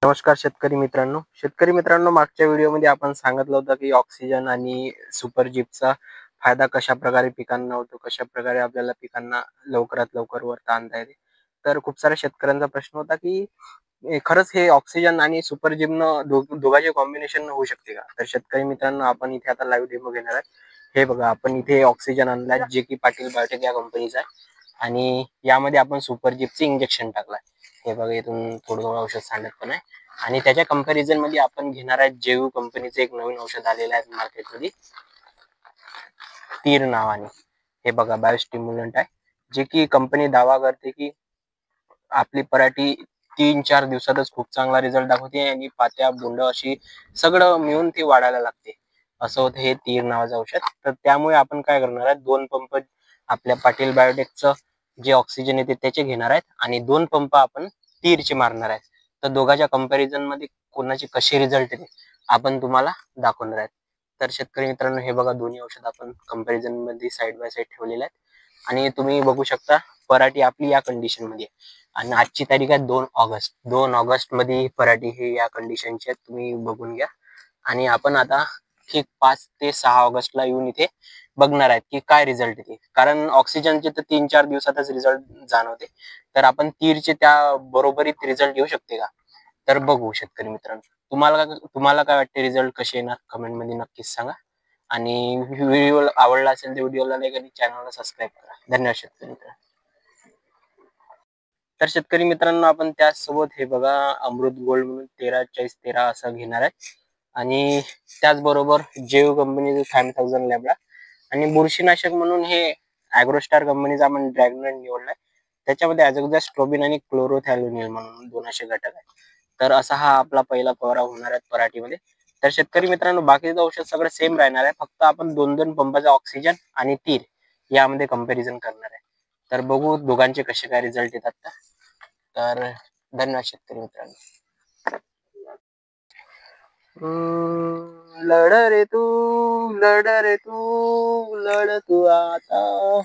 नमस्कार शेतकरी मित्रांनो, मागच्या व्हिडिओमध्ये आपण सांगितलं होतं की ऑक्सिजन आणि सुपर जीपचा फायदा कशा प्रकारे पिकांना होतो, कशा प्रकारे आपल्याला पिकांना लवकरात लवकर वरता आणता येते. तर खूप साऱ्या शेतकऱ्यांचा प्रश्न होता की खरंच हे ऑक्सिजन आणि सुपर जीपनं दोघांचे कॉम्बिनेशन होऊ शकते का? तर शेतकरी मित्रांनो, आपण इथे आता लाईव्ह डेमो घेणार आहे. हे बघा, आपण इथे ऑक्सिजन आणलाय जे की पाटील बायोटेक या कंपनीचा आहे आणि यामध्ये आपण सुपर जीपचे इंजेक्शन टाकलाय. हे बघा, इथून थोडं थोडं औषध सांडत पण आहे. आणि त्याच्या कंपॅरिझन मध्ये आपण घेणार आहे जेयू कंपनीचं एक नवीन औषध आलेलं आहे मार्केटमध्ये, तीर नावाने. हे बघा, बायोस्टिम्युलंट आहे, जे की कंपनी दावा करते की आपली पराठी 3-4 दिवसातच खूप चांगला रिझल्ट दाखवते आणि पात्या बोंड अशी सगळं मिळून ती वाढायला लागते. असं होतं हे तीर नावाचं औषध. तर त्यामुळे आपण काय करणार आहे, 2 पंप आपल्या पाटील बायोटेकचं जे ऑक्सिजन येते त्याचे घेणार आहेत आणि 2 पंप आपण तीरचे मारणार आहेत. तर दोघांच्या कंपॅरिझन मध्ये कोणाचे कसे रिझल्ट येते आपण तुम्हाला दाखवणार आहेत. तर शेतकरी मित्रांनो, हे बघा, दोन्ही औषध आपण कंपॅरिझन मध्ये साईड बाय साईड ठेवलेले आहेत आणि तुम्ही बघू शकता पराठी आपली या कंडिशन मध्ये आणि आजची तारीख आहे 2 ऑगस्ट मध्ये पराठी हे या कंडिशनचे आहेत, तुम्ही बघून घ्या. आणि आपण आता ठीक 5 ते 6 ऑगस्टला येऊन इथे बघणार आहेत की काय रिझल्ट येते, कारण ऑक्सिजनचे तर 3-4 दिवसातच रिझल्ट जाणवते. तर आपण तीरचे त्या बरोबरीत रिझल्ट येऊ शकते का? तर बघू शेतकरी मित्रांनो, तुम्हाला काय वाटते, रिझल्ट कसे येणार कमेंट मध्ये नक्कीच सांगा. आणि व्हिडिओ आवडला असेल तर व्हिडिओला लाईक आणि चॅनलला सबस्क्राईब करा. धन्यवाद शेतकरी मित्रांनो. तर शेतकरी मित्रांनो, आपण त्याचसोबत हे बघा, अमृत गोल्ड म्हणून 13-40-13 असं घेणार आहे आणि त्याचबरोबर जेव कंपनीचं 5000 लॅबडा आणि बुरशीनाशक म्हणून हे ॲग्रोस्टार कंपनीचा आपण ड्रॅगनर निवडलाय. त्याच्यामध्ये ॲझोक्झॅ स्ट्रोबिन आणि क्लोरोथॅलोनिल म्हणून 2 असे घटक आहेत. तर असा हा आपला पहिला फवारा होणार आहे पराठीमध्ये. तर शेतकरी मित्रांनो, बाकीचं औषध सगळं सेम राहणार आहे, फक्त आपण 2-2 पंपाचा ऑक्सिजन आणि तीर यामध्ये कंपॅरिझन करणार आहे. तर बघू दोघांचे कसे काय रिझल्ट येतात. तर धन्यवाद शेतकरी मित्रांनो. लढ रे तू, लढ रे तू, लढ तू आता.